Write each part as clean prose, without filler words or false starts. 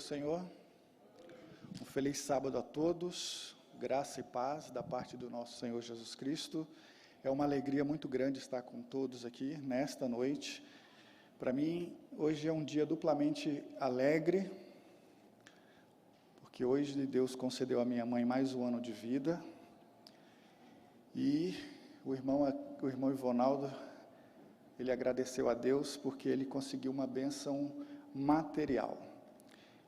Senhor, um feliz sábado a todos, graça e paz da parte do nosso Senhor Jesus Cristo. É uma alegria muito grande estar com todos aqui nesta noite. Para mim, hoje é um dia duplamente alegre, porque hoje Deus concedeu à minha mãe mais um ano de vida, e o irmão Ivonaldo, ele agradeceu a Deus porque ele conseguiu uma bênção material.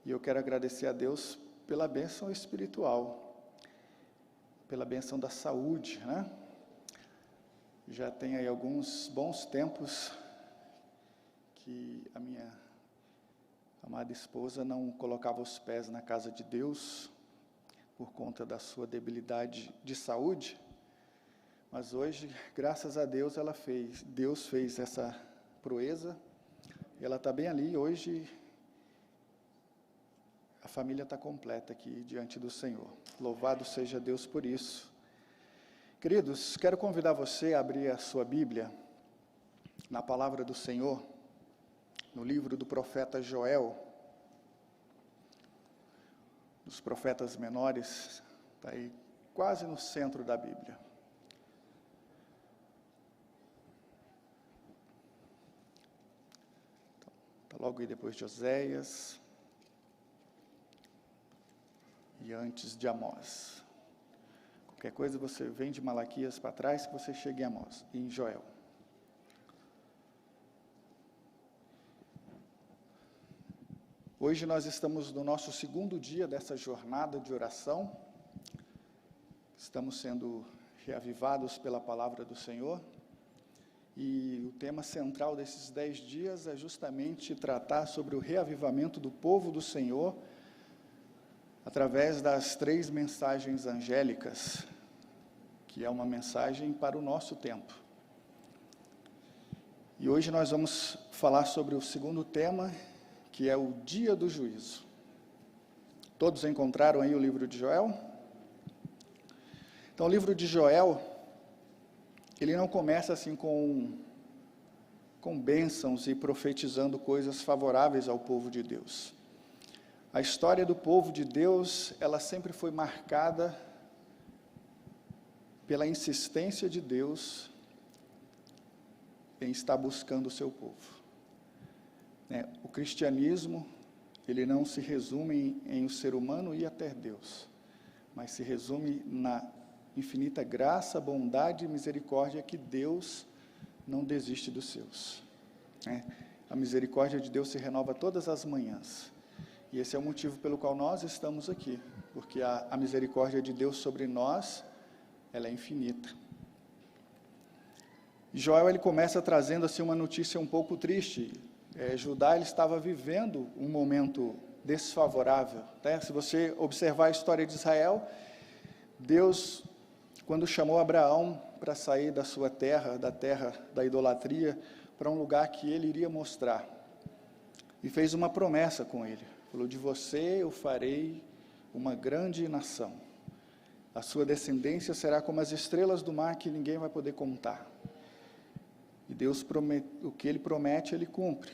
E eu quero agradecer a Deus pela bênção espiritual, pela bênção da saúde, né? Já tem aí alguns bons tempos que a minha amada esposa não colocava os pés na casa de Deus por conta da sua debilidade de saúde, mas hoje, graças a Deus, Deus fez essa proeza, e ela está bem ali. Hoje a família está completa aqui diante do Senhor. Louvado seja Deus por isso. Queridos, quero convidar você a abrir a sua Bíblia na palavra do Senhor, no livro do profeta Joel, dos profetas menores, está aí quase no centro da Bíblia. Está logo aí depois de Oséias e antes de Amós. Qualquer coisa você vem de Malaquias para trás que você chega em Amós, e em Joel. Hoje nós estamos no nosso segundo dia dessa jornada de oração. Estamos sendo reavivados pela palavra do Senhor. E o tema central desses 10 dias é justamente tratar sobre o reavivamento do povo do Senhor através das 3 mensagens angélicas, que é uma mensagem para o nosso tempo. E hoje nós vamos falar sobre o segundo tema, que é o dia do juízo. Todos encontraram aí o livro de Joel? Então, o livro de Joel, ele não começa assim com bênçãos e profetizando coisas favoráveis ao povo de Deus. A história do povo de Deus, ela sempre foi marcada pela insistência de Deus em estar buscando o seu povo. O cristianismo, ele não se resume em o ser humano ir até Deus, mas se resume na infinita graça, bondade e misericórdia que Deus não desiste dos seus. A misericórdia de Deus se renova todas as manhãs. E esse é o motivo pelo qual nós estamos aqui, porque a misericórdia de Deus sobre nós, ela é infinita. E Joel, ele começa trazendo assim uma notícia um pouco triste. Judá, ele estava vivendo um momento desfavorável. Se você observar a história de Israel, Deus, quando chamou Abraão para sair da sua terra, da terra da idolatria, para um lugar que ele iria mostrar, e fez uma promessa com ele. Falou: de você eu farei uma grande nação. A sua descendência será como as estrelas do mar, que ninguém vai poder contar. E Deus promete, o que Ele promete, Ele cumpre.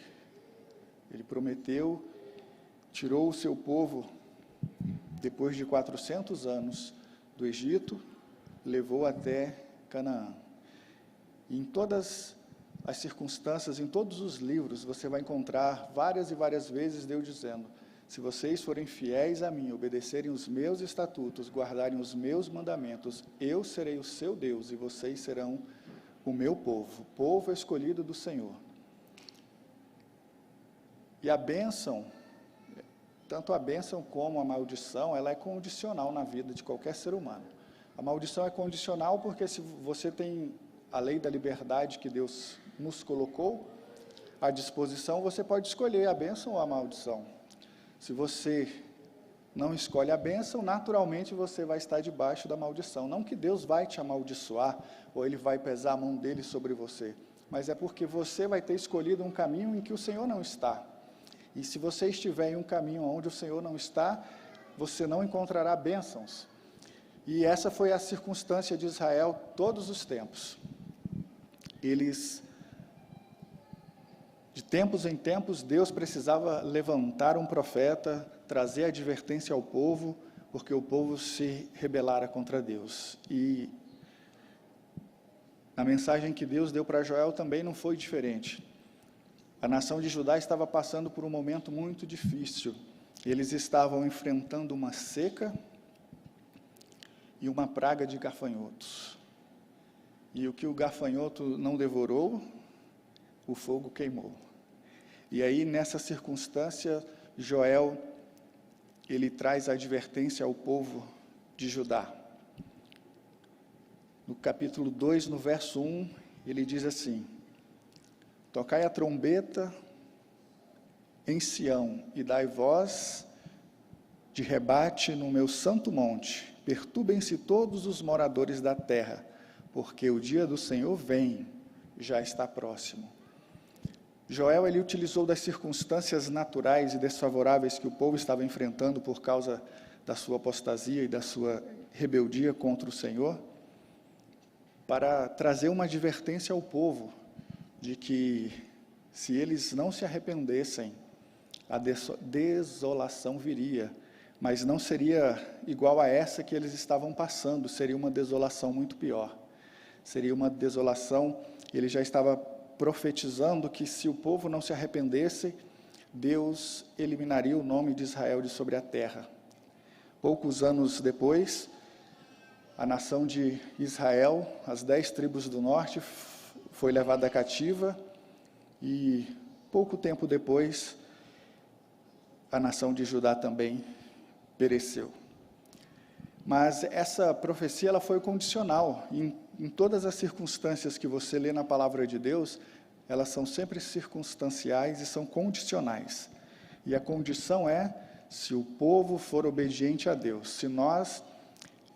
Ele prometeu, tirou o seu povo, depois de 400 anos, do Egito, levou até Canaã. E em todas as circunstâncias, em todos os livros, você vai encontrar várias e várias vezes Deus dizendo: se vocês forem fiéis a mim, obedecerem os meus estatutos, guardarem os meus mandamentos, eu serei o seu Deus e vocês serão o meu povo, o povo escolhido do Senhor. E a bênção, tanto a bênção como a maldição, ela é condicional na vida de qualquer ser humano. A maldição é condicional porque se você tem a lei da liberdade que Deus nos colocou à disposição, você pode escolher a bênção ou a maldição. Se você não escolhe a bênção, naturalmente você vai estar debaixo da maldição. Não que Deus vai te amaldiçoar, ou Ele vai pesar a mão dele sobre você, mas é porque você vai ter escolhido um caminho em que o Senhor não está. E se você estiver em um caminho onde o Senhor não está, você não encontrará bênçãos. E essa foi a circunstância de Israel todos os tempos. Eles De tempos em tempos, Deus precisava levantar um profeta, trazer advertência ao povo, porque o povo se rebelara contra Deus. E a mensagem que Deus deu para Joel também não foi diferente. A nação de Judá estava passando por um momento muito difícil. Eles estavam enfrentando uma seca e uma praga de gafanhotos. E o que o gafanhoto não devorou, o fogo queimou. E aí, nessa circunstância, Joel, ele traz a advertência ao povo de Judá. No capítulo 2, no verso 1, ele diz assim: tocai a trombeta em Sião e dai voz de rebate no meu santo monte. Perturbem-se todos os moradores da terra, porque o dia do Senhor vem, já está próximo. Joel, ele utilizou das circunstâncias naturais e desfavoráveis que o povo estava enfrentando por causa da sua apostasia e da sua rebeldia contra o Senhor, para trazer uma advertência ao povo de que, se eles não se arrependessem, a desolação viria, mas não seria igual a essa que eles estavam passando, seria uma desolação muito pior. Seria uma desolação, ele já estava profetizando que, se o povo não se arrependesse, Deus eliminaria o nome de Israel de sobre a terra. Poucos anos depois, a nação de Israel, as 10 tribos do norte, foi levada cativa, e pouco tempo depois, a nação de Judá também pereceu. Mas essa profecia, ela foi condicional. Em todas as circunstâncias que você lê na palavra de Deus, elas são sempre circunstanciais e são condicionais. E a condição é, se o povo for obediente a Deus, se nós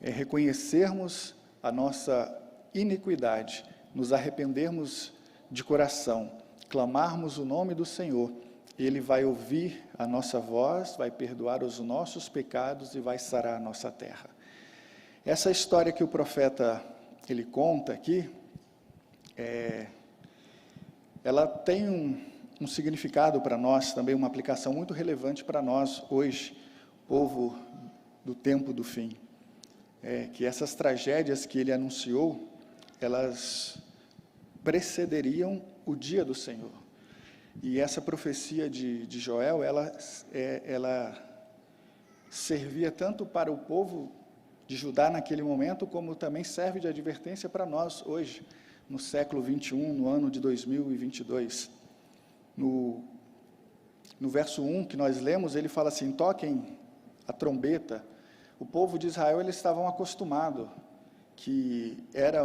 reconhecermos a nossa iniquidade, nos arrependermos de coração, clamarmos o nome do Senhor, Ele vai ouvir a nossa voz, vai perdoar os nossos pecados e vai sarar a nossa terra. Essa história que o profeta ele conta aqui, ela tem um significado para nós, também uma aplicação muito relevante para nós hoje, povo do tempo do fim. Que essas tragédias que ele anunciou, elas precederiam o dia do Senhor. E essa profecia de Joel, ela servia tanto para o povo de Judá naquele momento, como também serve de advertência para nós hoje, no século 21, no ano de 2022. No verso 1 que nós lemos, ele fala assim: toquem a trombeta. O povo de Israel, eles estavam acostumados, que era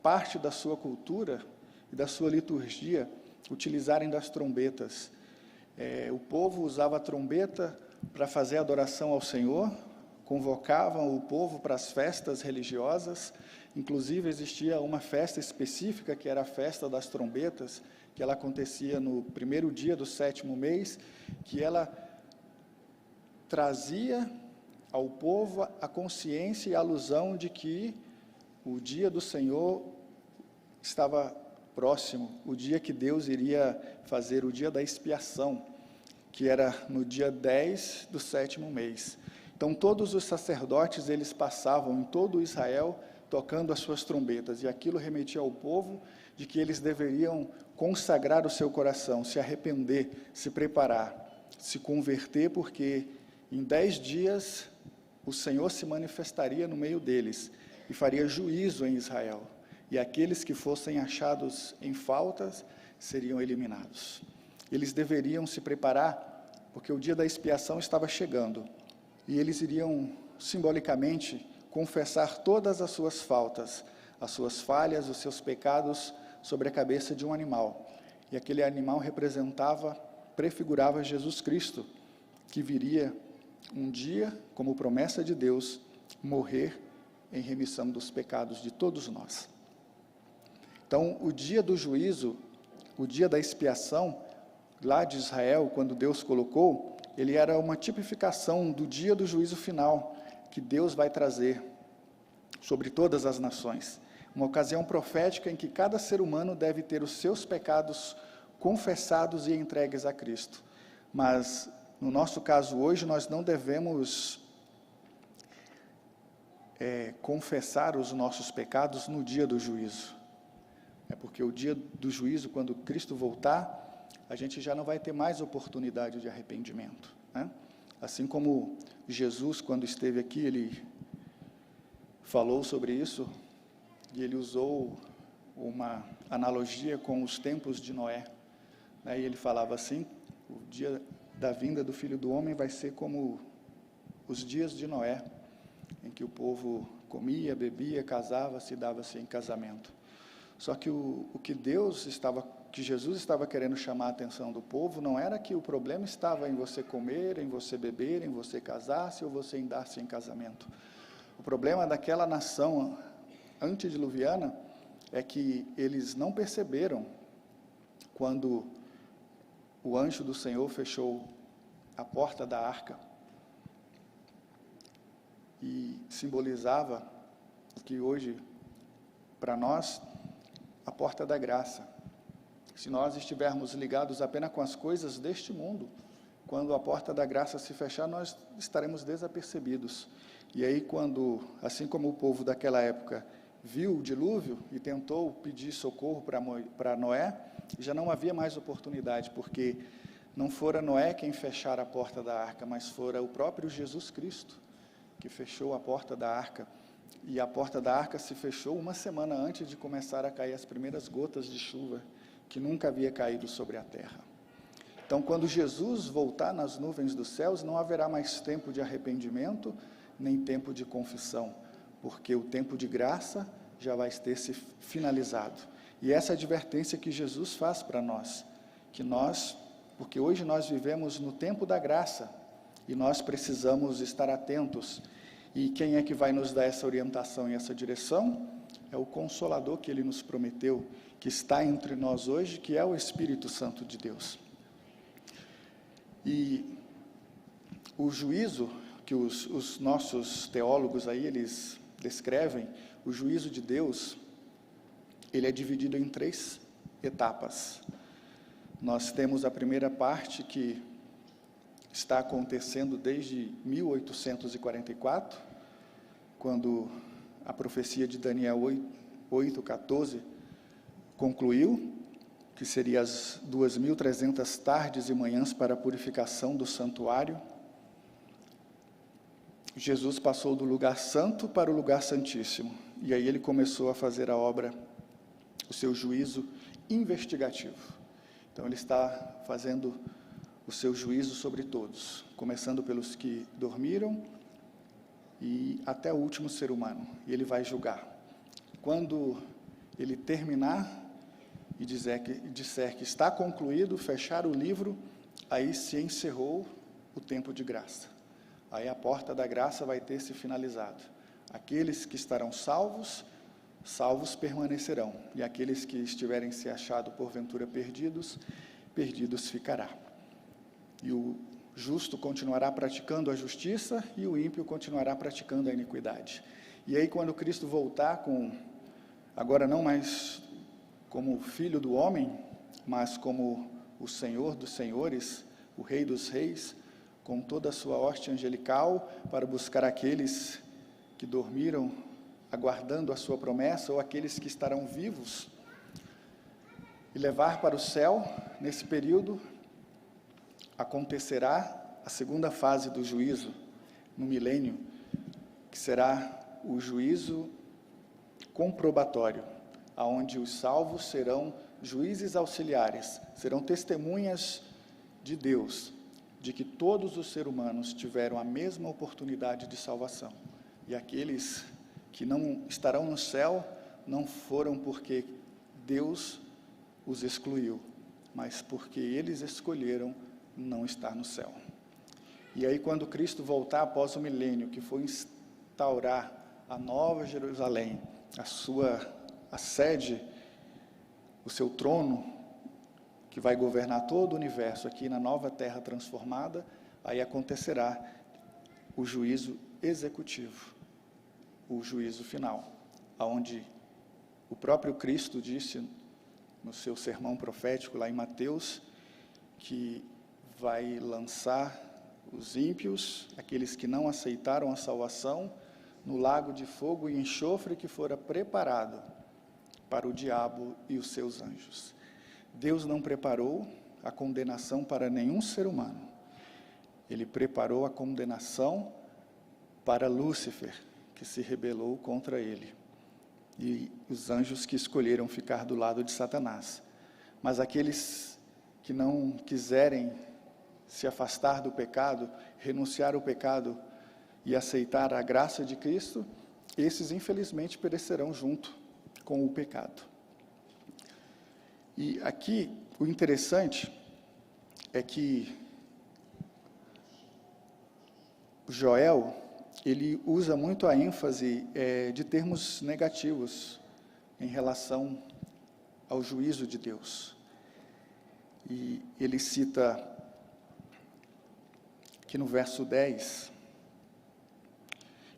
parte da sua cultura e da sua liturgia, utilizarem das trombetas. O povo usava a trombeta para fazer adoração ao Senhor, convocavam o povo para as festas religiosas. Inclusive, existia uma festa específica, que era a festa das trombetas, que ela acontecia no primeiro dia do 7º mês, que ela trazia ao povo a consciência e a alusão de que o dia do Senhor estava próximo, o dia que Deus iria fazer, o dia da expiação, que era no dia 10 do 7º mês. Então, todos os sacerdotes, eles passavam em todo Israel, tocando as suas trombetas, e aquilo remetia ao povo de que eles deveriam consagrar o seu coração, se arrepender, se preparar, se converter, porque em 10 dias o Senhor se manifestaria no meio deles e faria juízo em Israel, e aqueles que fossem achados em faltas seriam eliminados. Eles deveriam se preparar, porque o dia da expiação estava chegando, e eles iriam simbolicamente confessar todas as suas faltas, as suas falhas, os seus pecados sobre a cabeça de um animal. E aquele animal prefigurava Jesus Cristo, que viria um dia, como promessa de Deus, morrer em remissão dos pecados de todos nós. Então, o dia do juízo, o dia da expiação, lá de Israel, quando Deus colocou, ele era uma tipificação do dia do juízo final, que Deus vai trazer sobre todas as nações. Uma ocasião profética em que cada ser humano deve ter os seus pecados confessados e entregues a Cristo. Mas, no nosso caso hoje, nós não devemos confessar os nossos pecados no dia do juízo. Porque o dia do juízo, quando Cristo voltar, a gente já não vai ter mais oportunidade de arrependimento, né? Assim como Jesus, quando esteve aqui, ele falou sobre isso, e ele usou uma analogia com os tempos de Noé, né? E ele falava assim: o dia da vinda do Filho do Homem vai ser como os dias de Noé, em que o povo comia, bebia, casava-se e dava-se em casamento. Só que o que Jesus estava querendo chamar a atenção do povo não era que o problema estava em você comer, em você beber, em você casar-se ou você em dar-se em casamento. O problema daquela nação antediluviana é que eles não perceberam quando o anjo do Senhor fechou a porta da arca e simbolizava que hoje, para nós, a porta da graça. Se nós estivermos ligados apenas com as coisas deste mundo, quando a porta da graça se fechar, nós estaremos desapercebidos. E aí, assim como o povo daquela época viu o dilúvio e tentou pedir socorro para Noé, já não havia mais oportunidade, porque não fora Noé quem fechara a porta da arca, mas fora o próprio Jesus Cristo que fechou a porta da arca. E a porta da arca se fechou uma semana antes de começar a cair as primeiras gotas de chuva, que nunca havia caído sobre a terra. Então, quando Jesus voltar nas nuvens dos céus, não haverá mais tempo de arrependimento, nem tempo de confissão, porque o tempo de graça já vai ter se finalizado. E essa é a advertência que Jesus faz para nós, porque hoje nós vivemos no tempo da graça, e nós precisamos estar atentos. E quem é que vai nos dar essa orientação e essa direção? É o Consolador que Ele nos prometeu, que está entre nós hoje, que é o Espírito Santo de Deus. E o juízo que os nossos teólogos aí, eles descrevem, o juízo de Deus, ele é dividido em 3 etapas. Nós temos a primeira parte, que está acontecendo desde 1844, quando a profecia de Daniel 8:14 concluiu, que seria as 2.300 tardes e manhãs para a purificação do santuário. Jesus passou do lugar santo para o lugar santíssimo, e aí ele começou a fazer a obra, o seu juízo investigativo. Então ele está fazendo o seu juízo sobre todos, começando pelos que dormiram e até o último ser humano, e ele vai julgar. Quando ele terminar e disser que está concluído, fechar o livro, aí se encerrou o tempo de graça. Aí a porta da graça vai ter se finalizado. Aqueles que estarão salvos permanecerão, e aqueles que estiverem se achado porventura perdidos ficará. E o justo continuará praticando a justiça, e o ímpio continuará praticando a iniquidade. E aí, quando Cristo voltar, agora não mais como Filho do homem, mas como o Senhor dos senhores, o Rei dos reis, com toda a sua hoste angelical, para buscar aqueles que dormiram, aguardando a sua promessa, ou aqueles que estarão vivos, e levar para o céu. Nesse período acontecerá a segunda fase do juízo, no milênio, que será o juízo comprobatório, aonde os salvos serão juízes auxiliares, serão testemunhas de Deus, de que todos os seres humanos tiveram a mesma oportunidade de salvação. E aqueles que não estarão no céu não foram porque Deus os excluiu, mas porque eles escolheram não estar no céu. E aí, quando Cristo voltar após o milênio, que foi instaurar a nova Jerusalém, a sede, o seu trono, que vai governar todo o universo aqui na nova terra transformada, aí acontecerá o juízo executivo, o juízo final, aonde o próprio Cristo disse no seu sermão profético lá em Mateus, que vai lançar os ímpios, aqueles que não aceitaram a salvação, no lago de fogo e enxofre que fora preparado para o diabo e os seus anjos. Deus não preparou a condenação para nenhum ser humano. Ele preparou a condenação para Lúcifer, que se rebelou contra ele, e os anjos que escolheram ficar do lado de Satanás. Mas aqueles que não quiserem se afastar do pecado, renunciar ao pecado e aceitar a graça de Cristo, esses infelizmente perecerão junto com o pecado. E aqui o interessante é que Joel, ele usa muito a ênfase de termos negativos em relação ao juízo de Deus. E ele cita que no verso 10,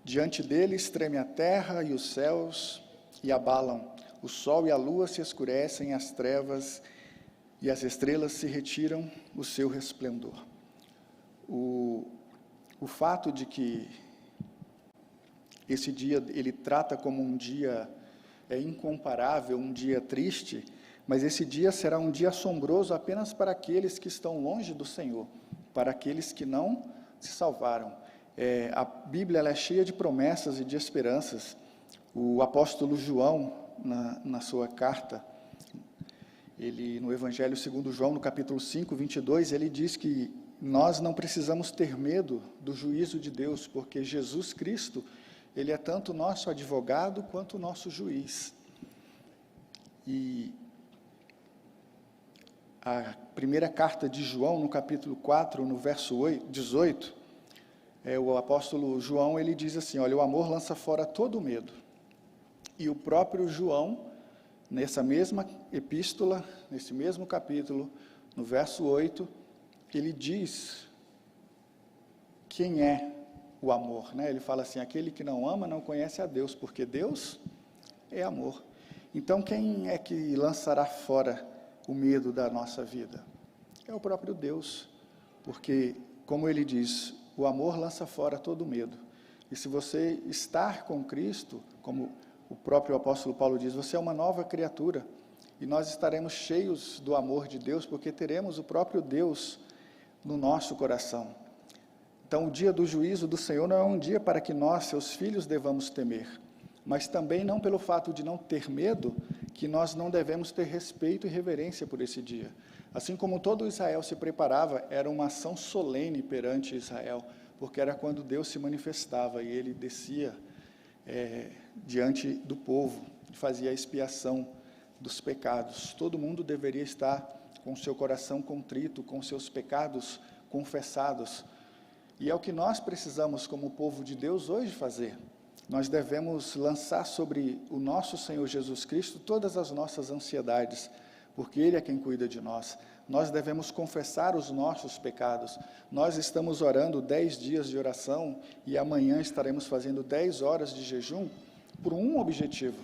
diante deles treme a terra e os céus e abalam, o sol e a lua se escurecem, as trevas e as estrelas se retiram o seu resplendor. O fato de que esse dia ele trata como um dia incomparável, um dia triste, mas esse dia será um dia assombroso apenas para aqueles que estão longe do Senhor, para aqueles que não se salvaram. A Bíblia ela é cheia de promessas e de esperanças. O apóstolo João, na sua carta, ele, no Evangelho segundo João, no capítulo 5, 22, ele diz que nós não precisamos ter medo do juízo de Deus, porque Jesus Cristo, ele é tanto nosso advogado quanto nosso juiz. E a primeira carta de João, no capítulo 4, no verso 18, o apóstolo João, ele diz assim, olha, o amor lança fora todo medo. E o próprio João, nessa mesma epístola, nesse mesmo capítulo, no verso 8, ele diz quem é o amor, né? Ele fala assim, aquele que não ama não conhece a Deus, porque Deus é amor. Então, quem é que lançará fora o medo da nossa vida? É o próprio Deus, porque, como ele diz, o amor lança fora todo medo. E se você estar com Cristo, como o próprio apóstolo Paulo diz, você é uma nova criatura, e nós estaremos cheios do amor de Deus, porque teremos o próprio Deus no nosso coração. Então, o dia do juízo do Senhor não é um dia para que nós, seus filhos, devamos temer, mas também não pelo fato de não ter medo, que nós não devemos ter respeito e reverência por esse dia. Assim como todo Israel se preparava, era uma ação solene perante Israel, porque era quando Deus se manifestava e ele descia diante do povo, fazia a expiação dos pecados. Todo mundo deveria estar com seu coração contrito, com seus pecados confessados. E é o que nós precisamos, como povo de Deus, hoje fazer. Nós devemos lançar sobre o nosso Senhor Jesus Cristo todas as nossas ansiedades, porque Ele é quem cuida de nós. Nós devemos confessar os nossos pecados. Nós estamos orando 10 dias de oração e amanhã estaremos fazendo 10 horas de jejum por um objetivo,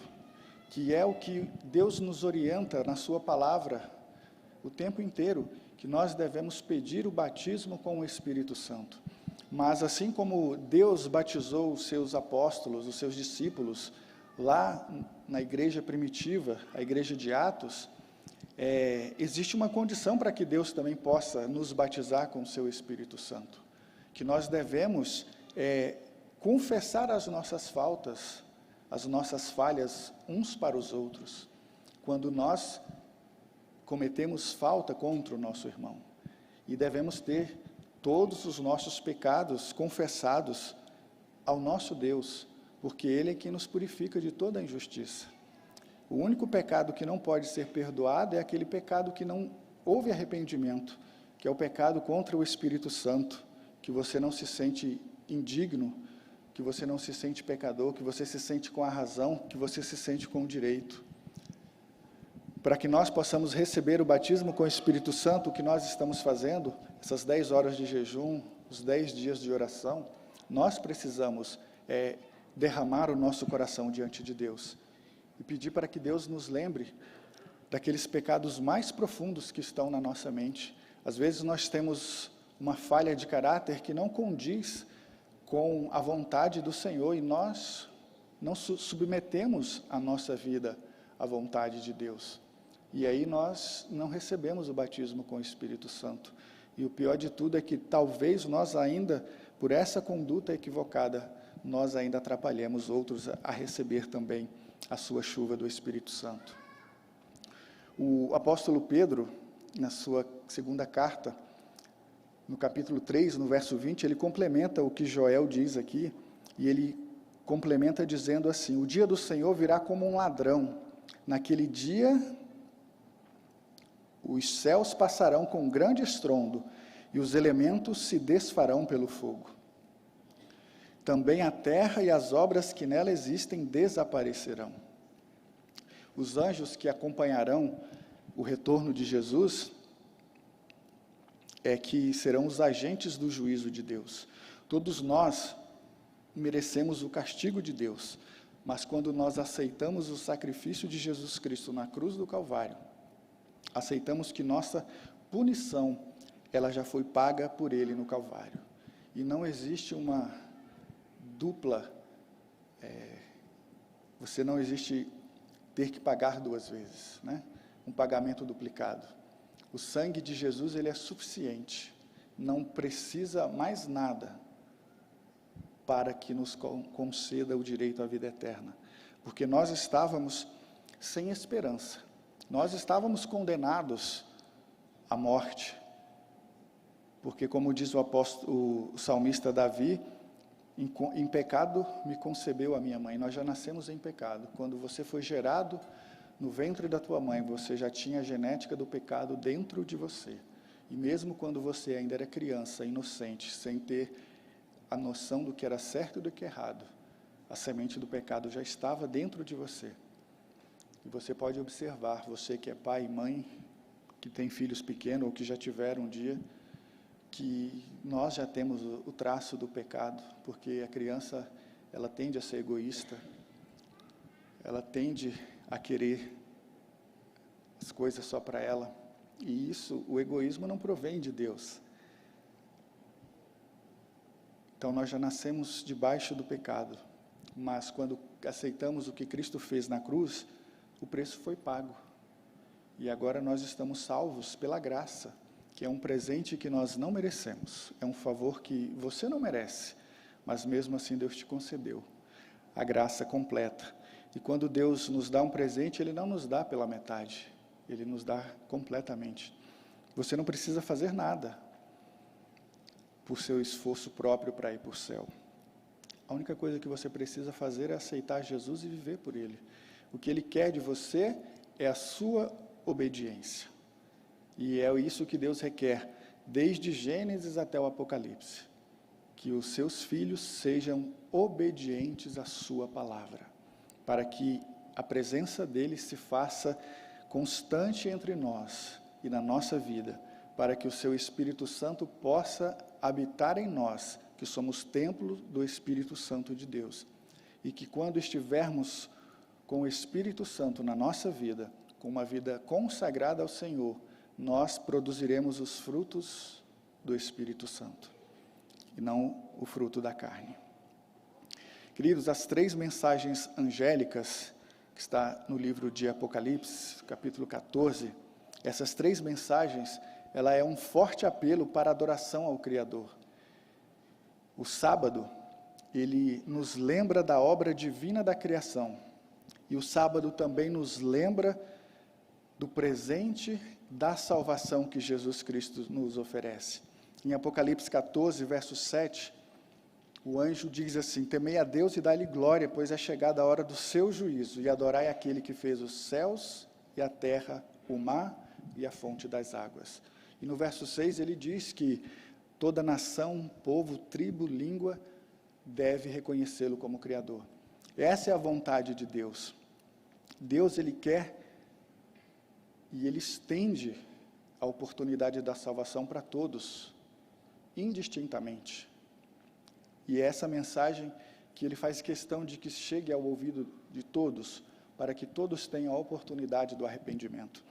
que é o que Deus nos orienta na sua palavra o tempo inteiro, que nós devemos pedir o batismo com o Espírito Santo. Mas assim como Deus batizou os seus apóstolos, os seus discípulos, lá na igreja primitiva, a igreja de Atos, existe uma condição para que Deus também possa nos batizar com o seu Espírito Santo, que nós devemos confessar as nossas faltas, as nossas falhas uns para os outros, quando nós cometemos falta contra o nosso irmão, e devemos ter todos os nossos pecados confessados ao nosso Deus, porque Ele é quem nos purifica de toda a injustiça. O único pecado que não pode ser perdoado é aquele pecado que não houve arrependimento, que é o pecado contra o Espírito Santo, que você não se sente indigno, que você não se sente pecador, que você se sente com a razão, que você se sente com o direito. Para que nós possamos receber o batismo com o Espírito Santo, o que nós estamos fazendo, essas 10 horas de jejum, os 10 dias de oração, nós precisamos derramar o nosso coração diante de Deus e pedir para que Deus nos lembre daqueles pecados mais profundos que estão na nossa mente. Às vezes nós temos uma falha de caráter que não condiz com a vontade do Senhor e nós não submetemos a nossa vida à vontade de Deus. E aí nós não recebemos o batismo com o Espírito Santo. E o pior de tudo é que talvez nós ainda, por essa conduta equivocada, nós ainda atrapalhemos outros a receber também a sua chuva do Espírito Santo. O apóstolo Pedro, na sua segunda carta, no capítulo 3, no verso 20, ele complementa o que Joel diz aqui, e ele complementa dizendo assim: o dia do Senhor virá como um ladrão. Naquele dia, os céus passarão com grande estrondo, e os elementos se desfarão pelo fogo. Também a terra e as obras que nela existem desaparecerão. Os anjos que acompanharão o retorno de Jesus que serão os agentes do juízo de Deus. Todos nós merecemos o castigo de Deus, mas quando nós aceitamos o sacrifício de Jesus Cristo na cruz do Calvário, aceitamos que nossa punição, ela já foi paga por Ele no Calvário. E não existe uma dupla, você não existe ter que pagar duas vezes, né? Um pagamento duplicado. O sangue de Jesus, ele é suficiente, não precisa mais nada para que nos conceda o direito à vida eterna, porque nós estávamos sem esperança, nós estávamos condenados à morte, porque como diz o salmista Davi, em pecado me concebeu a minha mãe. Nós já nascemos em pecado. Quando você foi gerado no ventre da tua mãe, você já tinha a genética do pecado dentro de você. E mesmo quando você ainda era criança, inocente, sem ter a noção do que era certo e do que é errado, a semente do pecado já estava dentro de você. E você pode observar, você que é pai e mãe, que tem filhos pequenos ou que já tiveram um dia, que nós já temos o traço do pecado, porque a criança, ela tende a ser egoísta, ela tende a querer as coisas só para ela, e isso, o egoísmo não provém de Deus. Então nós já nascemos debaixo do pecado, mas quando aceitamos o que Cristo fez na cruz, o preço foi pago, e agora nós estamos salvos pela graça, que é um presente que nós não merecemos, é um favor que você não merece, mas mesmo assim Deus te concedeu, a graça completa. E quando Deus nos dá um presente, Ele não nos dá pela metade, Ele nos dá completamente. Você não precisa fazer nada por seu esforço próprio para ir para o céu. A única coisa que você precisa fazer é aceitar Jesus e viver por Ele. O que Ele quer de você é a sua obediência. E é isso que Deus requer, desde Gênesis até o Apocalipse, que os seus filhos sejam obedientes à sua palavra, para que a presença dele se faça constante entre nós e na nossa vida, para que o seu Espírito Santo possa habitar em nós, que somos templo do Espírito Santo de Deus, e que quando estivermos com o Espírito Santo na nossa vida, com uma vida consagrada ao Senhor, nós produziremos os frutos do Espírito Santo, e não o fruto da carne. Queridos, as 3 mensagens angélicas, que está no livro de Apocalipse, capítulo 14, essas 3 mensagens, ela é um forte apelo para a adoração ao Criador. O sábado, ele nos lembra da obra divina da criação, e o sábado também nos lembra do presente da salvação que Jesus Cristo nos oferece. Em Apocalipse 14, verso 7, o anjo diz assim: temei a Deus e dai-lhe glória, pois é chegada a hora do seu juízo, e adorai aquele que fez os céus e a terra, o mar e a fonte das águas. E no verso 6 ele diz que toda nação, povo, tribo, língua deve reconhecê-lo como Criador. Essa é a vontade de Deus. Deus, ele quer e ele estende a oportunidade da salvação para todos, indistintamente. E é essa mensagem que ele faz questão de que chegue ao ouvido de todos, para que todos tenham a oportunidade do arrependimento.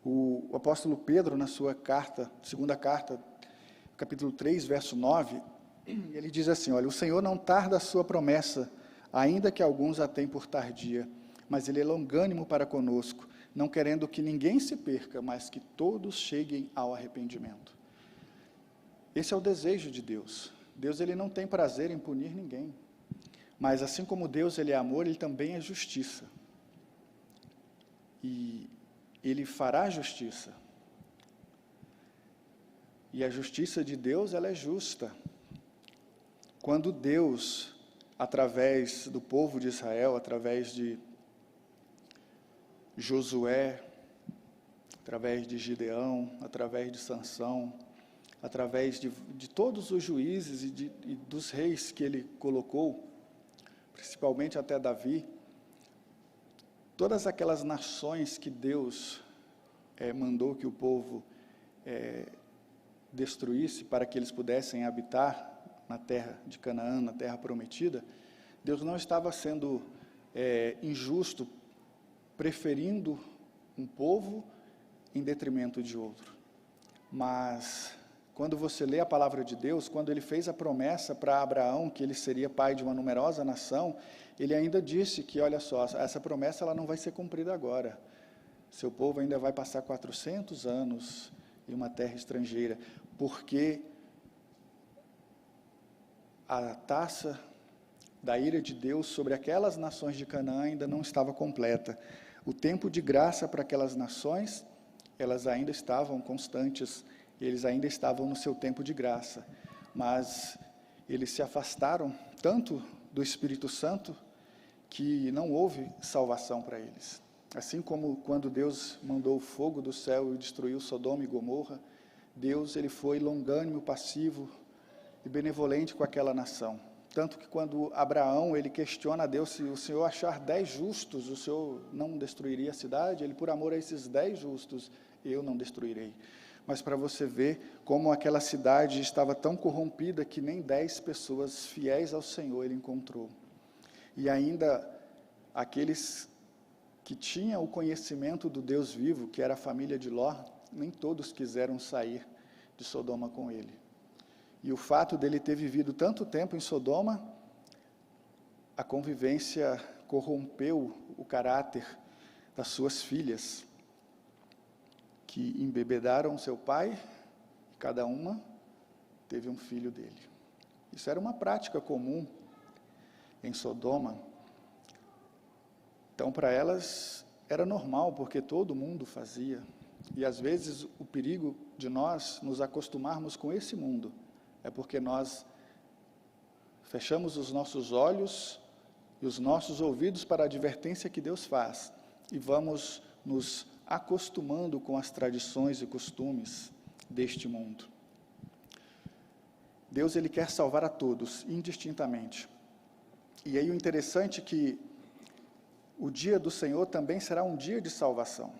O apóstolo Pedro, na sua carta, segunda carta, capítulo 3, verso 9, ele diz assim, olha, o Senhor não tarda a sua promessa, ainda que alguns a tenham por tardia, mas Ele é longânimo para conosco, não querendo que ninguém se perca, mas que todos cheguem ao arrependimento. Esse é o desejo de Deus. Deus, Ele não tem prazer em punir ninguém, mas assim como Deus, Ele é amor, Ele também é justiça. E Ele fará justiça. E a justiça de Deus, ela é justa. Quando Deus, através do povo de Israel, através de Josué, através de Gideão, através de Sansão, através de todos os juízes e dos reis que Ele colocou, principalmente até Davi, todas aquelas nações que Deus mandou que o povo destruísse para que eles pudessem habitar na terra de Canaã, na terra prometida, Deus não estava sendo injusto, preferindo um povo em detrimento de outro. Mas, quando você lê a palavra de Deus, quando Ele fez a promessa para Abraão, que ele seria pai de uma numerosa nação, Ele ainda disse que, olha só, essa promessa ela não vai ser cumprida agora. Seu povo ainda vai passar 400 anos em uma terra estrangeira, porque a taça da ira de Deus sobre aquelas nações de Canaã ainda não estava completa. O tempo de graça para aquelas nações, elas ainda estavam constantes, eles ainda estavam no seu tempo de graça, mas eles se afastaram tanto do Espírito Santo que não houve salvação para eles. Assim como quando Deus mandou o fogo do céu e destruiu Sodoma e Gomorra, Deus ele foi longânimo, passivo e benevolente com aquela nação. Tanto que quando Abraão ele questiona a Deus, se o Senhor achar 10 justos, o Senhor não destruiria a cidade? Ele, por amor a esses 10 justos, eu não destruirei. Mas para você ver como aquela cidade estava tão corrompida que nem 10 pessoas fiéis ao Senhor ele encontrou. E ainda aqueles que tinham o conhecimento do Deus vivo, que era a família de Ló, nem todos quiseram sair de Sodoma com ele. E o fato dele ter vivido tanto tempo em Sodoma, a convivência corrompeu o caráter das suas filhas, que embebedaram seu pai, e cada uma teve um filho dele. Isso era uma prática comum em Sodoma. Então, para elas, era normal, porque todo mundo fazia. E, às vezes, o perigo de nós nos acostumarmos com esse mundo é porque nós fechamos os nossos olhos e os nossos ouvidos para a advertência que Deus faz e vamos nos acostumando com as tradições e costumes deste mundo. Deus ele quer salvar a todos, indistintamente. E aí o interessante é que o dia do Senhor também será um dia de salvação.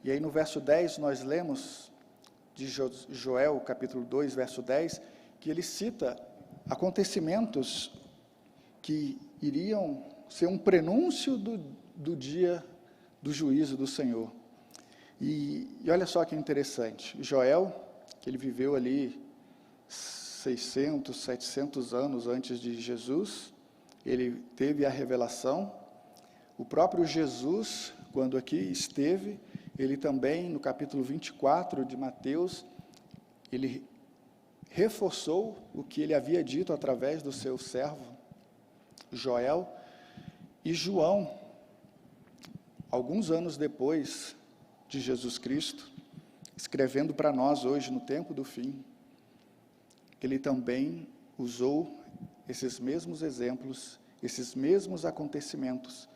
E aí no verso 10 nós lemos de Joel, capítulo 2, verso 10, que ele cita acontecimentos que iriam ser um prenúncio do dia do juízo do Senhor. E olha só que interessante, Joel, que ele viveu ali 600, 700 anos antes de Jesus, ele teve a revelação. O próprio Jesus, quando aqui esteve, ele também, no capítulo 24 de Mateus, ele reforçou o que ele havia dito através do seu servo, Joel. E João, alguns anos depois de Jesus Cristo, escrevendo para nós hoje, no tempo do fim, ele também usou esses mesmos exemplos, esses mesmos acontecimentos,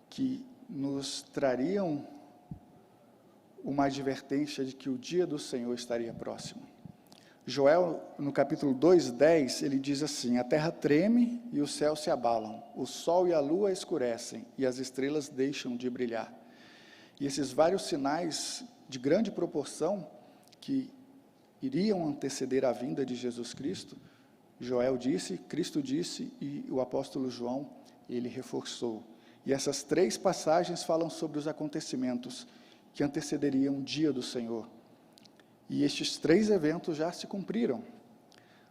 que nos trariam uma advertência de que o dia do Senhor estaria próximo. Joel, no capítulo 2:10, ele diz assim: a terra treme e os céus se abalam, o sol e a lua escurecem e as estrelas deixam de brilhar. E esses vários sinais de grande proporção que iriam anteceder a vinda de Jesus Cristo, Joel disse, Cristo disse e o apóstolo João, ele reforçou. E essas 3 passagens falam sobre os acontecimentos que antecederiam o dia do Senhor. E estes 3 eventos já se cumpriram,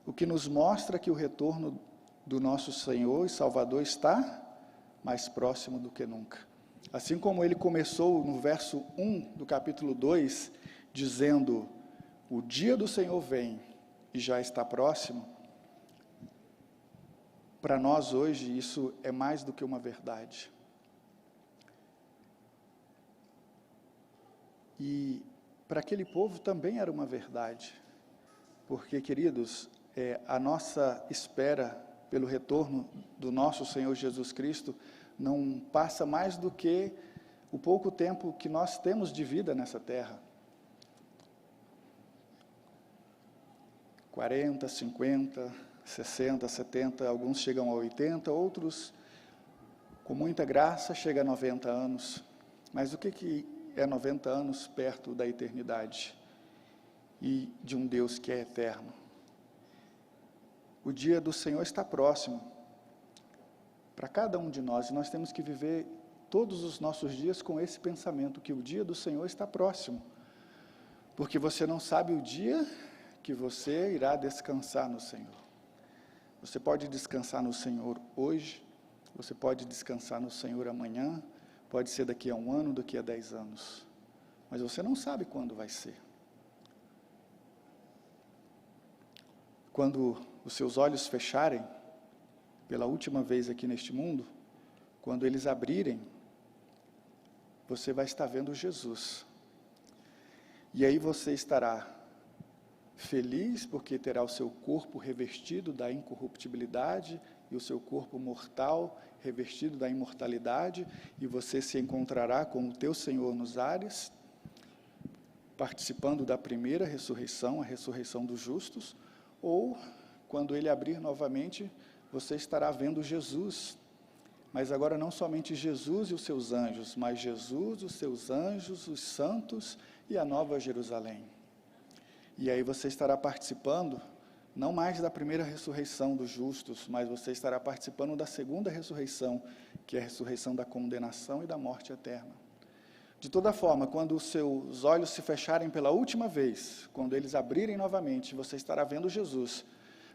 o que nos mostra que o retorno do nosso Senhor e Salvador está mais próximo do que nunca. Assim como ele começou no verso 1 do capítulo 2, dizendo: o dia do Senhor vem e já está próximo, para nós hoje isso é mais do que uma verdade. E para aquele povo também era uma verdade, porque, queridos, a nossa espera pelo retorno do nosso Senhor Jesus Cristo não passa mais do que o pouco tempo que nós temos de vida nessa terra. 40, 50, 60, 70, alguns chegam a 80, outros, com muita graça, chegam a 90 anos. Mas o que é 90 anos perto da eternidade e de um Deus que é eterno? O dia do Senhor está próximo para cada um de nós, e nós temos que viver todos os nossos dias com esse pensamento, que o dia do Senhor está próximo, porque você não sabe o dia que você irá descansar no Senhor. Você pode descansar no Senhor hoje, você pode descansar no Senhor amanhã, pode ser daqui a 1 ano, daqui a 10 anos, mas você não sabe quando vai ser. Quando os seus olhos fecharem, pela última vez aqui neste mundo, quando eles abrirem, você vai estar vendo Jesus. E aí você estará feliz porque terá o seu corpo revestido da incorruptibilidade e o seu corpo mortal revestido da imortalidade, e você se encontrará com o teu Senhor nos ares, participando da primeira ressurreição, a ressurreição dos justos, ou, quando ele abrir novamente, você estará vendo Jesus, mas agora não somente Jesus e os seus anjos, mas Jesus, os seus anjos, os santos e a nova Jerusalém. E aí você estará participando, não mais da primeira ressurreição dos justos, mas você estará participando da segunda ressurreição, que é a ressurreição da condenação e da morte eterna. De toda forma, quando os seus olhos se fecharem pela última vez, quando eles abrirem novamente, você estará vendo Jesus.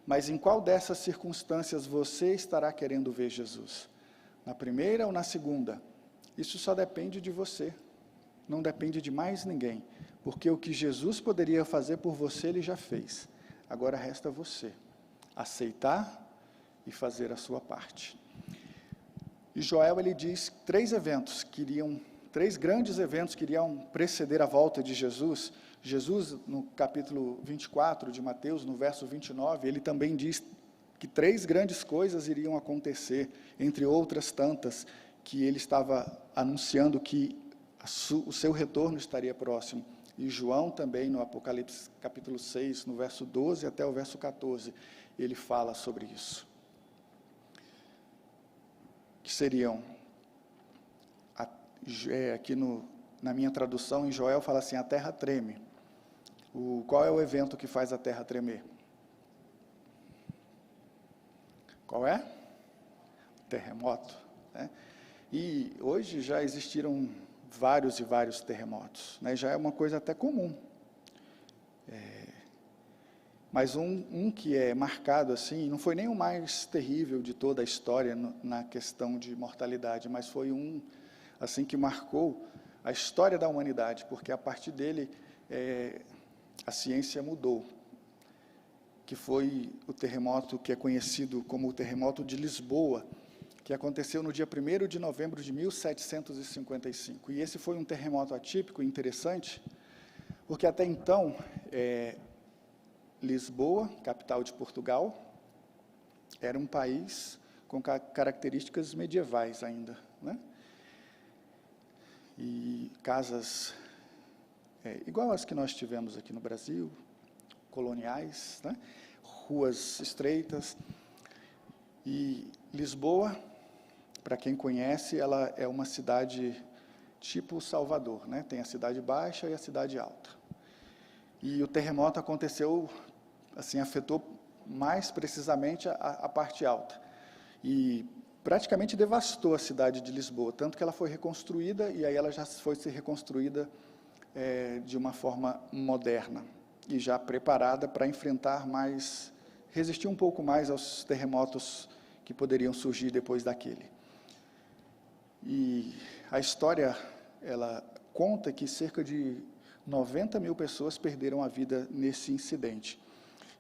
Mas em qual dessas circunstâncias você estará querendo ver Jesus? Na primeira ou na segunda? Isso só depende de você, não depende de mais ninguém, porque o que Jesus poderia fazer por você, Ele já fez. Agora resta você aceitar e fazer a sua parte. E Joel, ele diz 3 grandes eventos que iriam preceder a volta de Jesus. Jesus, no capítulo 24 de Mateus, no verso 29, ele também diz que 3 grandes coisas iriam acontecer, entre outras tantas, que ele estava anunciando que o seu retorno estaria próximo. E João também, no Apocalipse capítulo 6, no verso 12 até o verso 14, ele fala sobre isso. Que seriam, aqui na minha tradução, em Joel, fala assim: a terra treme. Qual é o evento que faz a terra tremer? Qual é? Terremoto. Né? E hoje já existiram vários e vários terremotos, né? Já é uma coisa até comum. Mas um que é marcado assim, não foi nem o mais terrível de toda a história na questão de mortalidade, mas foi um assim que marcou a história da humanidade, porque a partir dele a ciência mudou, que foi o terremoto que é conhecido como o terremoto de Lisboa, que aconteceu no dia 1º de novembro de 1755. E esse foi um terremoto atípico e interessante, porque até então, Lisboa, capital de Portugal, era um país com características medievais ainda, né? E casas igual as que nós tivemos aqui no Brasil, coloniais, né? Ruas estreitas. E Lisboa, para quem conhece, ela é uma cidade tipo Salvador, né? Tem a cidade baixa e a cidade alta. E o terremoto aconteceu, assim, afetou mais precisamente a parte alta. E praticamente devastou a cidade de Lisboa, tanto que ela foi reconstruída, e aí ela já foi ser reconstruída de uma forma moderna, e já preparada para enfrentar mais, resistir um pouco mais aos terremotos que poderiam surgir depois daquele. E a história, ela conta que cerca de 90 mil pessoas perderam a vida nesse incidente.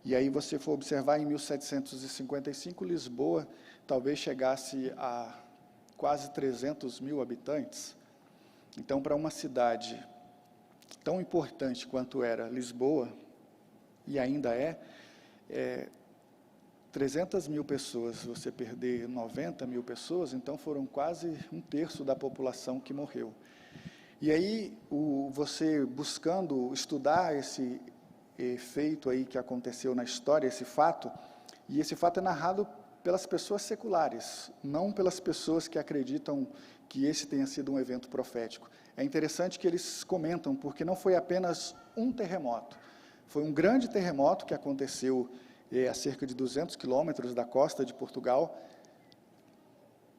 E aí você for observar, em 1755, Lisboa talvez chegasse a quase 300 mil habitantes. Então, para uma cidade tão importante quanto era Lisboa, e ainda 300 mil pessoas, você perder 90 mil pessoas, então foram quase um terço da população que morreu. E aí, você buscando estudar esse efeito aí que aconteceu na história, esse fato, e esse fato é narrado pelas pessoas seculares, não pelas pessoas que acreditam que esse tenha sido um evento profético. É interessante que eles comentam, porque não foi apenas um terremoto, foi um grande terremoto que aconteceu a cerca de 200 quilômetros da costa de Portugal,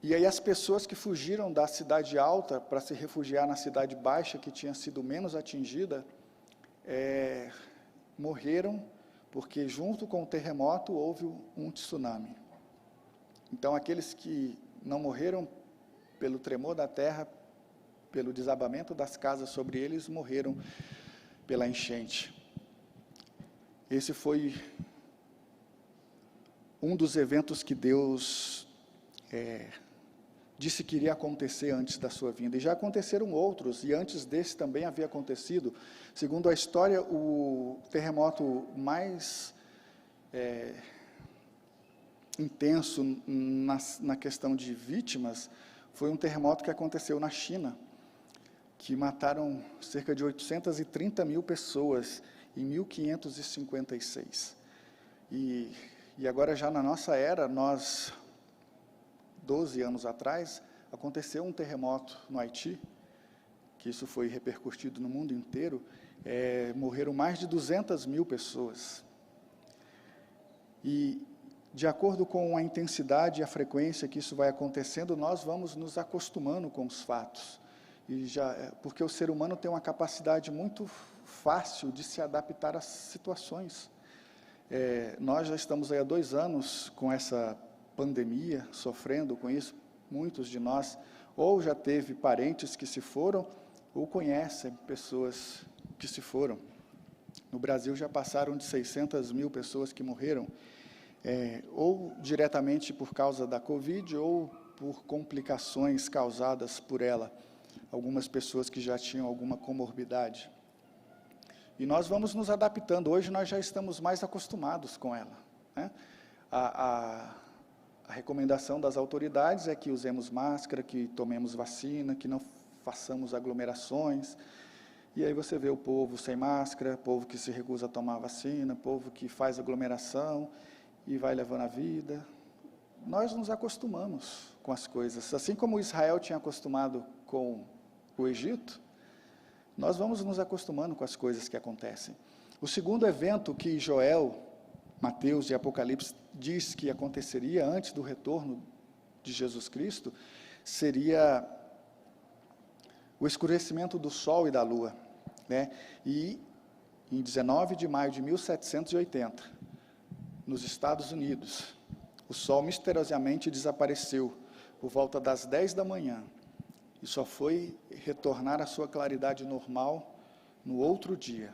e aí as pessoas que fugiram da cidade alta para se refugiar na cidade baixa, que tinha sido menos atingida, morreram, porque junto com o terremoto houve um tsunami. Então, aqueles que não morreram pelo tremor da terra, pelo desabamento das casas sobre eles, morreram pela enchente. Esse foi um dos eventos que Deus disse que iria acontecer antes da sua vinda. E já aconteceram outros, e antes desse também havia acontecido. Segundo a história, o terremoto mais intenso na questão de vítimas foi um terremoto que aconteceu na China, que mataram cerca de 830 mil pessoas em 1556. E agora, já na nossa era, 12 anos atrás, aconteceu um terremoto no Haiti, que isso foi repercutido no mundo inteiro, morreram mais de 200 mil pessoas. E, de acordo com a intensidade e a frequência que isso vai acontecendo, nós vamos nos acostumando com os fatos. Porque o ser humano tem uma capacidade muito fácil de se adaptar às situações. Nós já estamos aí há 2 anos com essa pandemia, sofrendo com isso. Muitos de nós ou já teve parentes que se foram, ou conhecem pessoas que se foram. No Brasil já passaram de 600 mil pessoas que morreram, ou diretamente por causa da Covid, ou por complicações causadas por ela. Algumas pessoas que já tinham alguma comorbidade. E nós vamos nos adaptando. Hoje nós já estamos mais acostumados com ela, né? A recomendação das autoridades é que usemos máscara, que tomemos vacina, que não façamos aglomerações. E aí você vê o povo sem máscara, povo que se recusa a tomar vacina, povo que faz aglomeração e vai levando a vida. Nós nos acostumamos com as coisas. Assim como Israel tinha acostumado com o Egito, nós vamos nos acostumando com as coisas que acontecem. O segundo evento que Joel, Mateus e Apocalipse diz que aconteceria antes do retorno de Jesus Cristo, seria o escurecimento do sol e da lua, né? E em 19 de maio de 1780, nos Estados Unidos, o sol misteriosamente desapareceu por volta das 10 da manhã, e só foi retornar à sua claridade normal no outro dia.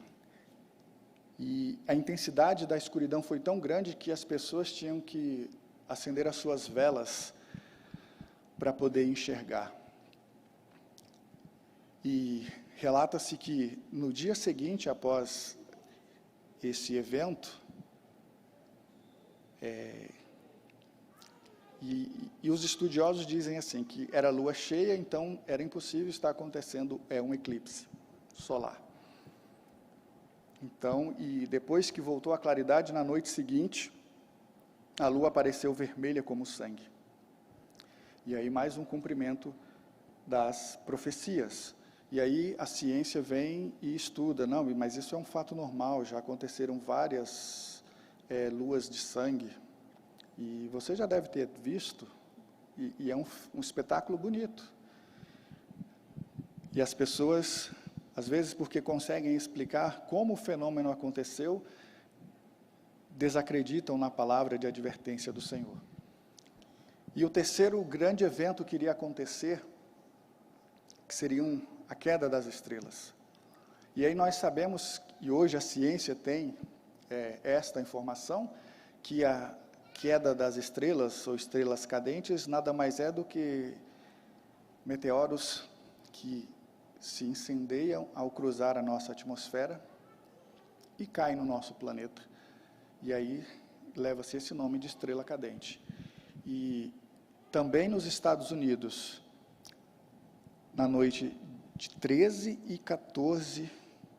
E a intensidade da escuridão foi tão grande que as pessoas tinham que acender as suas velas para poder enxergar. E relata-se que no dia seguinte, após esse evento, e os estudiosos dizem assim, que era lua cheia, então era impossível estar acontecendo um eclipse solar. Então, e depois que voltou à claridade, na noite seguinte, a lua apareceu vermelha como sangue. E aí mais um cumprimento das profecias. E aí a ciência vem e estuda, não, mas isso é um fato normal, já aconteceram várias luas de sangue. E você já deve ter visto e é um espetáculo bonito. E as pessoas, às vezes, porque conseguem explicar como o fenômeno aconteceu, desacreditam na palavra de advertência do Senhor. E o terceiro grande evento que iria acontecer, que seria a queda das estrelas. E aí nós sabemos, e hoje a ciência tem esta informação, que a queda das estrelas, ou estrelas cadentes, nada mais é do que meteoros que se incendeiam ao cruzar a nossa atmosfera e caem no nosso planeta. E aí leva-se esse nome de estrela cadente. E também nos Estados Unidos, na noite de 13 e 14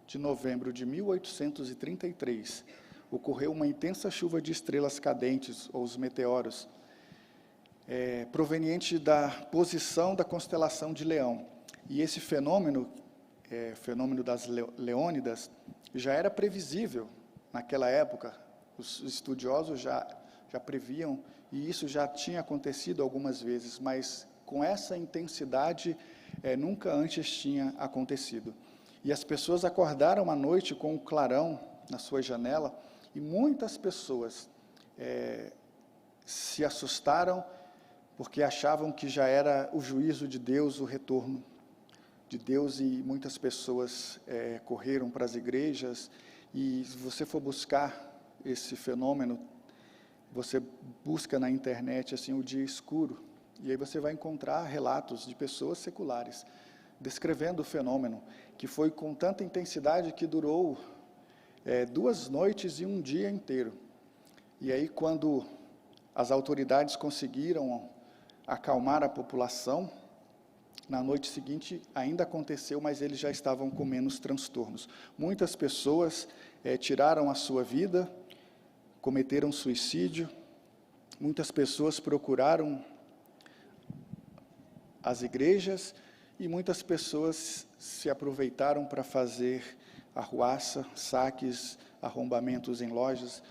de novembro de 1833, ocorreu uma intensa chuva de estrelas cadentes, ou os meteoros, proveniente da posição da constelação de Leão. E esse fenômeno, fenômeno das Leônidas, já era previsível naquela época. Os estudiosos já previam, e isso já tinha acontecido algumas vezes, mas com essa intensidade nunca antes tinha acontecido. E as pessoas acordaram à noite com o clarão na sua janela, e muitas pessoas se assustaram, porque achavam que já era o juízo de Deus, o retorno de Deus, e muitas pessoas correram para as igrejas. E se você for buscar esse fenômeno, você busca na internet assim, o dia escuro, e aí você vai encontrar relatos de pessoas seculares descrevendo o fenômeno, que foi com tanta intensidade que durou 2 noites e um dia inteiro. E aí, quando as autoridades conseguiram acalmar a população, na noite seguinte ainda aconteceu, mas eles já estavam com menos transtornos. Muitas pessoas tiraram a sua vida, cometeram suicídio, muitas pessoas procuraram as igrejas, e muitas pessoas se aproveitaram para fazer arruaça, saques, arrombamentos em lojas.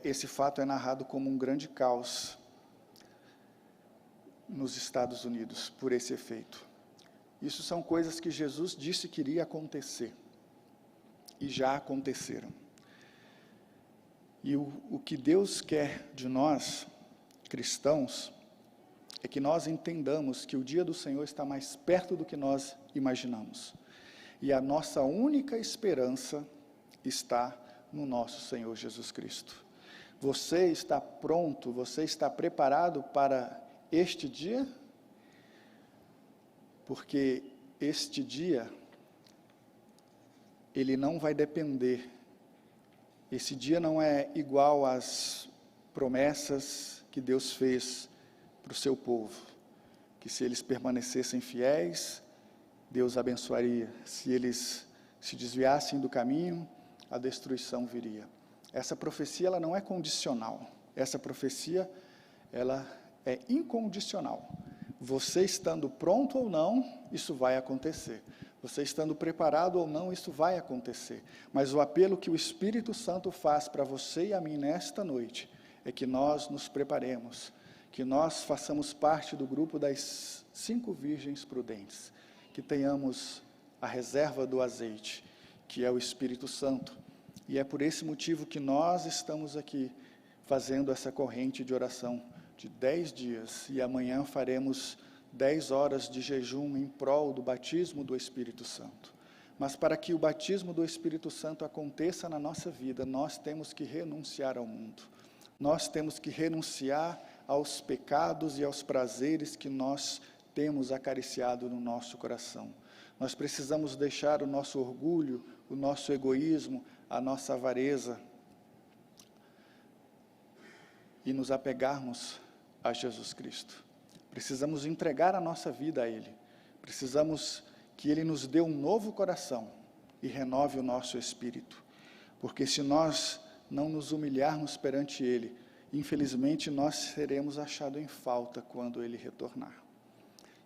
Esse fato é narrado como um grande caos nos Estados Unidos, por esse efeito. Isso são coisas que Jesus disse que iria acontecer, e já aconteceram. E o que Deus quer de nós, cristãos, é que nós entendamos que o dia do Senhor está mais perto do que nós imaginamos. E a nossa única esperança está no nosso Senhor Jesus Cristo. Você está pronto, você está preparado para este dia? Porque este dia, ele não vai depender. Esse dia não é igual às promessas que Deus fez para o seu povo, que se eles permanecessem fiéis, Deus abençoaria. Se eles se desviassem do caminho, a destruição viria. Essa profecia, ela não é condicional. Essa profecia, ela é incondicional. Você estando pronto ou não, isso vai acontecer. Você estando preparado ou não, isso vai acontecer. Mas o apelo que o Espírito Santo faz para você e a mim nesta noite é que nós nos preparemos, que nós façamos parte do grupo das 5 virgens prudentes, que tenhamos a reserva do azeite, que é o Espírito Santo. E é por esse motivo que nós estamos aqui fazendo essa corrente de oração de 10 dias, e amanhã faremos 10 horas de jejum em prol do batismo do Espírito Santo. Mas para que o batismo do Espírito Santo aconteça na nossa vida, nós temos que renunciar ao mundo. Nós temos que renunciar aos pecados e aos prazeres que nós temos acariciado no nosso coração. Nós precisamos deixar o nosso orgulho, o nosso egoísmo, a nossa avareza e nos apegarmos a Jesus Cristo. Precisamos entregar a nossa vida a Ele. Precisamos que Ele nos dê um novo coração e renove o nosso espírito. Porque se nós não nos humilharmos perante Ele, infelizmente nós seremos achados em falta quando Ele retornar.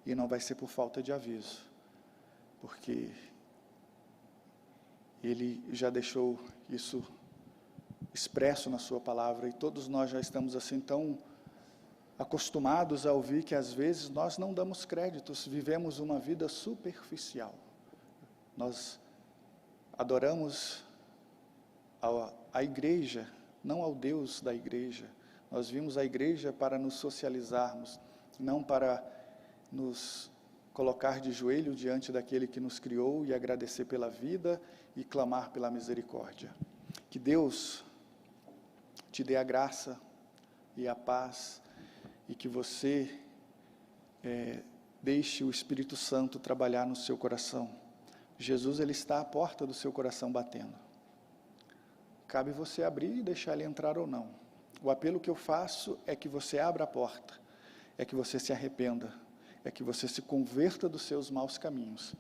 E não vai ser por falta de aviso, porque Ele já deixou isso expresso na sua palavra, e todos nós já estamos assim tão acostumados a ouvir que às vezes nós não damos créditos, vivemos uma vida superficial. Nós adoramos a igreja, não ao Deus da igreja. Nós vimos a igreja para nos socializarmos, não para nos colocar de joelho diante daquele que nos criou e agradecer pela vida e clamar pela misericórdia. Que Deus te dê a graça e a paz e que você deixe o Espírito Santo trabalhar no seu coração. Jesus, ele está à porta do seu coração batendo. Cabe você abrir e deixar ele entrar ou não. O apelo que eu faço é que você abra a porta, é que você se arrependa, é que você se converta dos seus maus caminhos,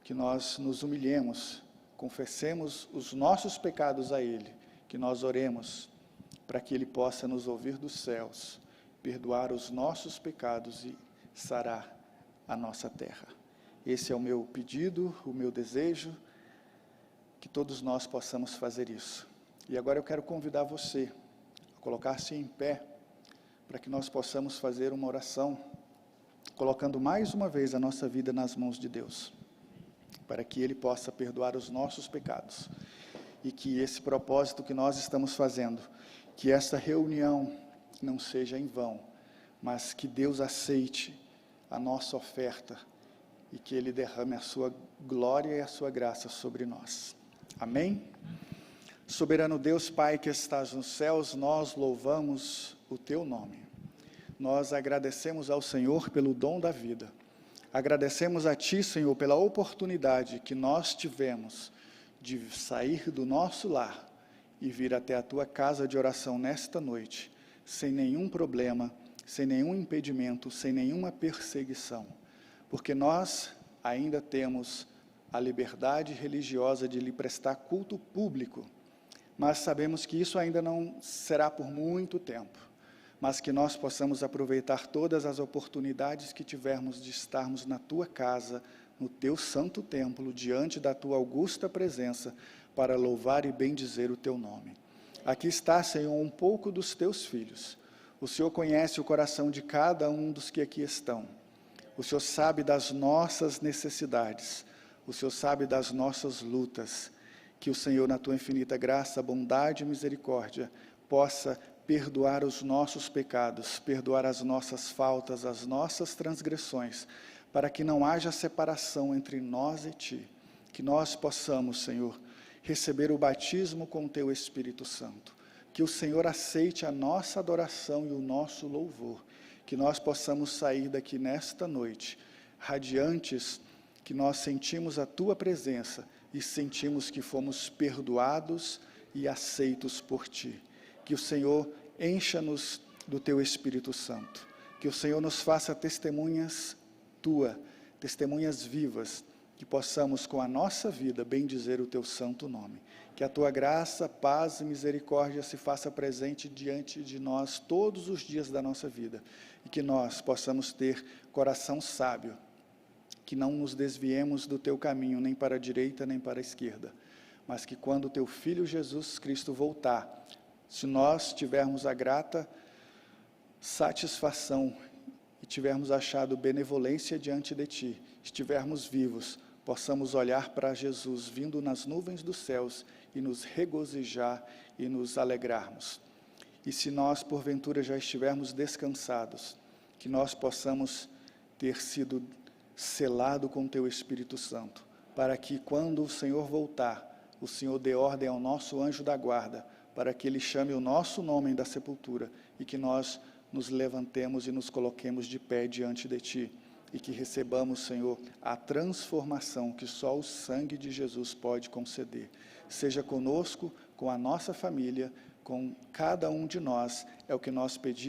que nós nos humilhemos, confessemos os nossos pecados a Ele, que nós oremos para que Ele possa nos ouvir dos céus, perdoar os nossos pecados e sarar a nossa terra. Esse é o meu pedido, o meu desejo, que todos nós possamos fazer isso. E agora eu quero convidar você a colocar-se em pé, para que nós possamos fazer uma oração, colocando mais uma vez a nossa vida nas mãos de Deus, para que Ele possa perdoar os nossos pecados, e que esse propósito que nós estamos fazendo, que essa reunião não seja em vão, mas que Deus aceite a nossa oferta, e que Ele derrame a sua glória e a sua graça sobre nós. Amém? Soberano Deus, Pai que estás nos céus, nós louvamos o Teu nome. Nós agradecemos ao Senhor pelo dom da vida. Agradecemos a Ti, Senhor, pela oportunidade que nós tivemos de sair do nosso lar e vir até a Tua casa de oração nesta noite, sem nenhum problema, sem nenhum impedimento, sem nenhuma perseguição, porque nós ainda temos a liberdade religiosa de lhe prestar culto público, mas sabemos que isso ainda não será por muito tempo, mas que nós possamos aproveitar todas as oportunidades que tivermos de estarmos na Tua casa, no Teu santo templo, diante da Tua augusta presença, para louvar e bendizer o Teu nome. Aqui está, Senhor, um pouco dos Teus filhos. O Senhor conhece o coração de cada um dos que aqui estão. O Senhor sabe das nossas necessidades. O Senhor sabe das nossas lutas. Que o Senhor, na Tua infinita graça, bondade e misericórdia, possa perdoar os nossos pecados, perdoar as nossas faltas, as nossas transgressões, para que não haja separação entre nós e Ti. Que nós possamos, Senhor, receber o batismo com o Teu Espírito Santo. Que o Senhor aceite a nossa adoração e o nosso louvor. Que nós possamos sair daqui nesta noite, radiantes, que nós sentimos a Tua presença e sentimos que fomos perdoados e aceitos por Ti. Que o Senhor encha-nos do Teu Espírito Santo. Que o Senhor nos faça testemunhas Tua, testemunhas vivas, que possamos com a nossa vida bendizer o Teu santo nome. Que a Tua graça, paz e misericórdia se faça presente diante de nós todos os dias da nossa vida. E que nós possamos ter coração sábio, que não nos desviemos do Teu caminho, nem para a direita, nem para a esquerda, mas que quando o Teu Filho Jesus Cristo voltar, se nós tivermos a grata satisfação e tivermos achado benevolência diante de Ti, estivermos vivos, possamos olhar para Jesus vindo nas nuvens dos céus e nos regozijar e nos alegrarmos. E se nós, porventura, já estivermos descansados, que nós possamos ter sido selado com Teu Espírito Santo, para que quando o Senhor voltar, o Senhor dê ordem ao nosso anjo da guarda, para que ele chame o nosso nome da sepultura, e que nós nos levantemos e nos coloquemos de pé diante de Ti, e que recebamos, Senhor, a transformação que só o sangue de Jesus pode conceder. Seja conosco, com a nossa família, com cada um de nós, é o que nós pedimos.